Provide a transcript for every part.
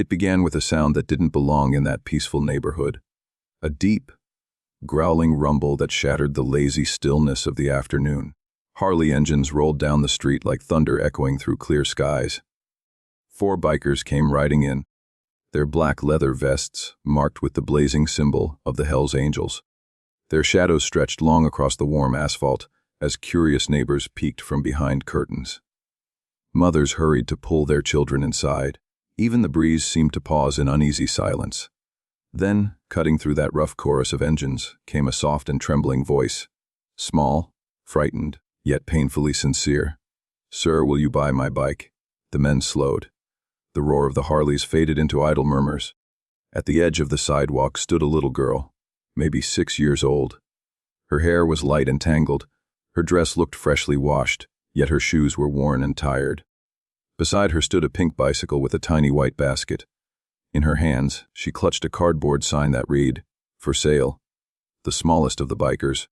It began with a sound that didn't belong in that peaceful neighborhood. A deep, growling rumble that shattered the lazy stillness of the afternoon. Harley engines rolled down the street like thunder echoing through clear skies. 4 bikers came riding in, their black leather vests marked with the blazing symbol of the Hells Angels. Their shadows stretched long across the warm asphalt as curious neighbors peeked from behind curtains. Mothers hurried to pull their children inside. Even the breeze seemed to pause in uneasy silence. Then, cutting through that rough chorus of engines, came a soft and trembling voice. Small, frightened, yet painfully sincere. "Sir, will you buy my bike?" The men slowed. The roar of the Harleys faded into idle murmurs. At the edge of the sidewalk stood a little girl, maybe 6 years old. Her hair was light and tangled. Her dress looked freshly washed, yet her shoes were worn and tired. Beside her stood a pink bicycle with a tiny white basket. In her hands, she clutched a cardboard sign that read, "For sale." The smallest of the bikers,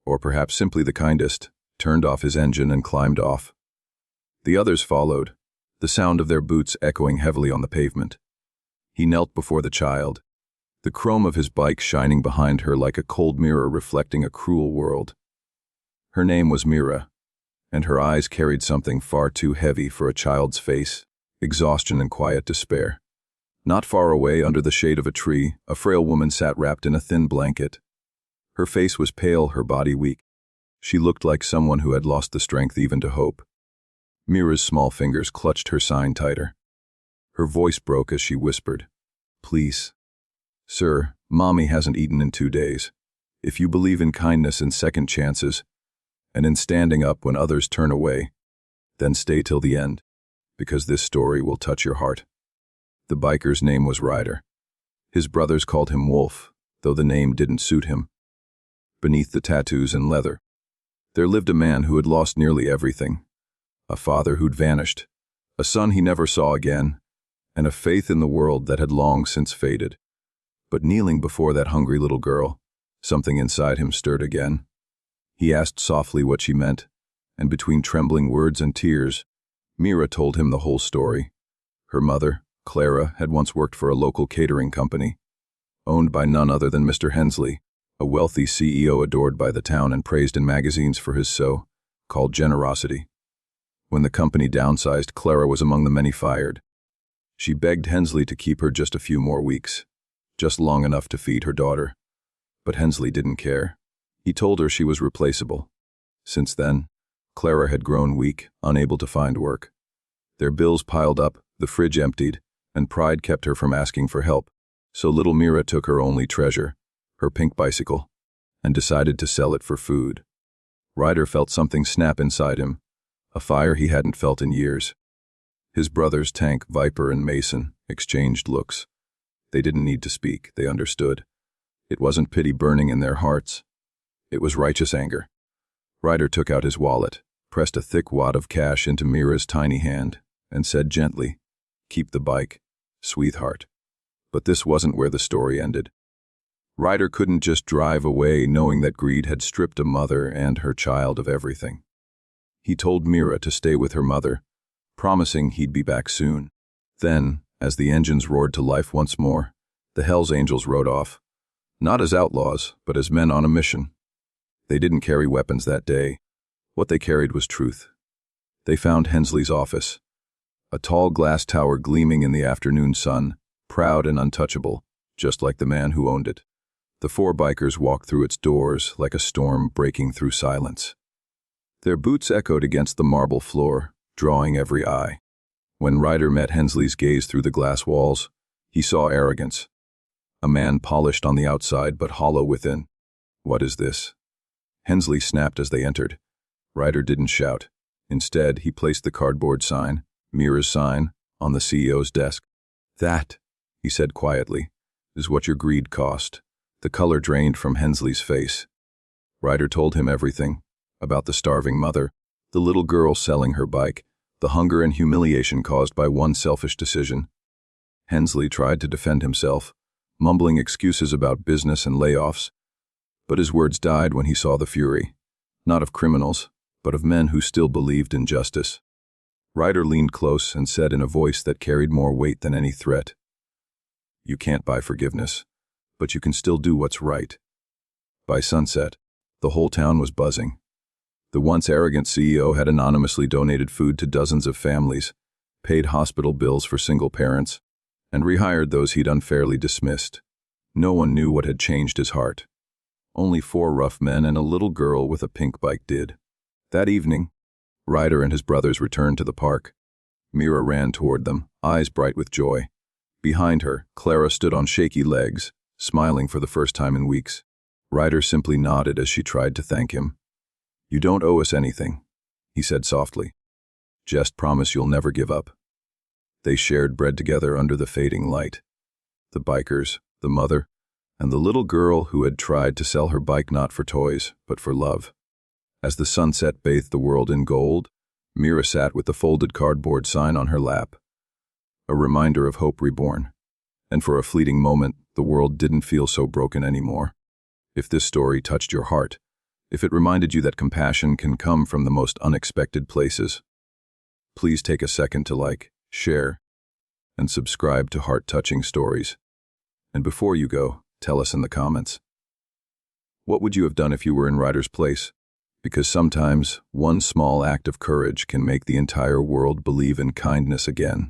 or perhaps simply the kindest, turned off his engine and climbed off. The others followed, the sound of their boots echoing heavily on the pavement. He knelt before the child, the chrome of his bike shining behind her like a cold mirror reflecting a cruel world. Her name was Mira, and her eyes carried something far too heavy for a child's face, exhaustion and quiet despair. Not far away, under the shade of a tree, a frail woman sat wrapped in a thin blanket. Her face was pale, her body weak. She looked like someone who had lost the strength even to hope. Mira's small fingers clutched her sign tighter. Her voice broke as she whispered, "Please. Sir, Mommy hasn't eaten in 2 days. If you believe in kindness and second chances, and in standing up when others turn away, then stay till the end, because this story will touch your heart." The biker's name was Ryder. His brothers called him Wolf, though the name didn't suit him. Beneath the tattoos and leather, there lived a man who had lost nearly everything. A father who'd vanished, a son he never saw again, and a faith in the world that had long since faded. But kneeling before that hungry little girl, something inside him stirred again. He asked softly what she meant, and between trembling words and tears, Mira told him the whole story. Her mother, Clara, had once worked for a local catering company, owned by none other than Mr. Hensley, a wealthy CEO adored by the town and praised in magazines for his so-called generosity. When the company downsized, Clara was among the many fired. She begged Hensley to keep her just a few more weeks, just long enough to feed her daughter. But Hensley didn't care. He told her she was replaceable. Since then, Clara had grown weak, unable to find work. Their bills piled up, the fridge emptied, and pride kept her from asking for help. So little Mira took her only treasure, her pink bicycle, and decided to sell it for food. Ryder felt something snap inside him, a fire he hadn't felt in years. His brothers, Tank, Viper, and Mason, exchanged looks. They didn't need to speak, they understood. It wasn't pity burning in their hearts. It was righteous anger. Ryder took out his wallet, pressed a thick wad of cash into Mira's tiny hand, and said gently, "Keep the bike, sweetheart." But this wasn't where the story ended. Ryder couldn't just drive away knowing that greed had stripped a mother and her child of everything. He told Mira to stay with her mother, promising he'd be back soon. Then, as the engines roared to life once more, the Hells Angels rode off, not as outlaws, but as men on a mission. They didn't carry weapons that day. What they carried was truth. They found Hensley's office, a tall glass tower gleaming in the afternoon sun, proud and untouchable, just like the man who owned it. The 4 bikers walked through its doors like a storm breaking through silence. Their boots echoed against the marble floor, drawing every eye. When Ryder met Hensley's gaze through the glass walls, he saw arrogance. A man polished on the outside but hollow within. "What is this?" Hensley snapped as they entered. Ryder didn't shout. Instead, he placed the cardboard sign, Mira's sign, on the CEO's desk. "That," he said quietly, "is what your greed cost." The color drained from Hensley's face. Ryder told him everything, about the starving mother, the little girl selling her bike, the hunger and humiliation caused by one selfish decision. Hensley tried to defend himself, mumbling excuses about business and layoffs, but his words died when he saw the fury, not of criminals, but of men who still believed in justice. Ryder leaned close and said in a voice that carried more weight than any threat, You can't buy forgiveness, but you can still do what's right. By sunset, the whole town was buzzing. The once arrogant CEO had anonymously donated food to dozens of families, paid hospital bills for single parents, and rehired those he'd unfairly dismissed. No one knew what had changed his heart. Only 4 rough men and a little girl with a pink bike did. That evening, Ryder and his brothers returned to the park. Mira ran toward them, eyes bright with joy. Behind her, Clara stood on shaky legs, smiling for the first time in weeks. Ryder simply nodded as she tried to thank him. "You don't owe us anything," he said softly. "Just promise you'll never give up." They shared bread together under the fading light. The bikers, the mother, and the little girl who had tried to sell her bike not for toys, but for love. As the sunset bathed the world in gold, Mira sat with the folded cardboard sign on her lap. A reminder of hope reborn. And for a fleeting moment, the world didn't feel so broken anymore. If this story touched your heart, if it reminded you that compassion can come from the most unexpected places, please take a second to like, share, and subscribe to Heart-Touching Stories. And before you go, tell us in the comments. What would you have done if you were in Ryder's place? Because sometimes, one small act of courage can make the entire world believe in kindness again.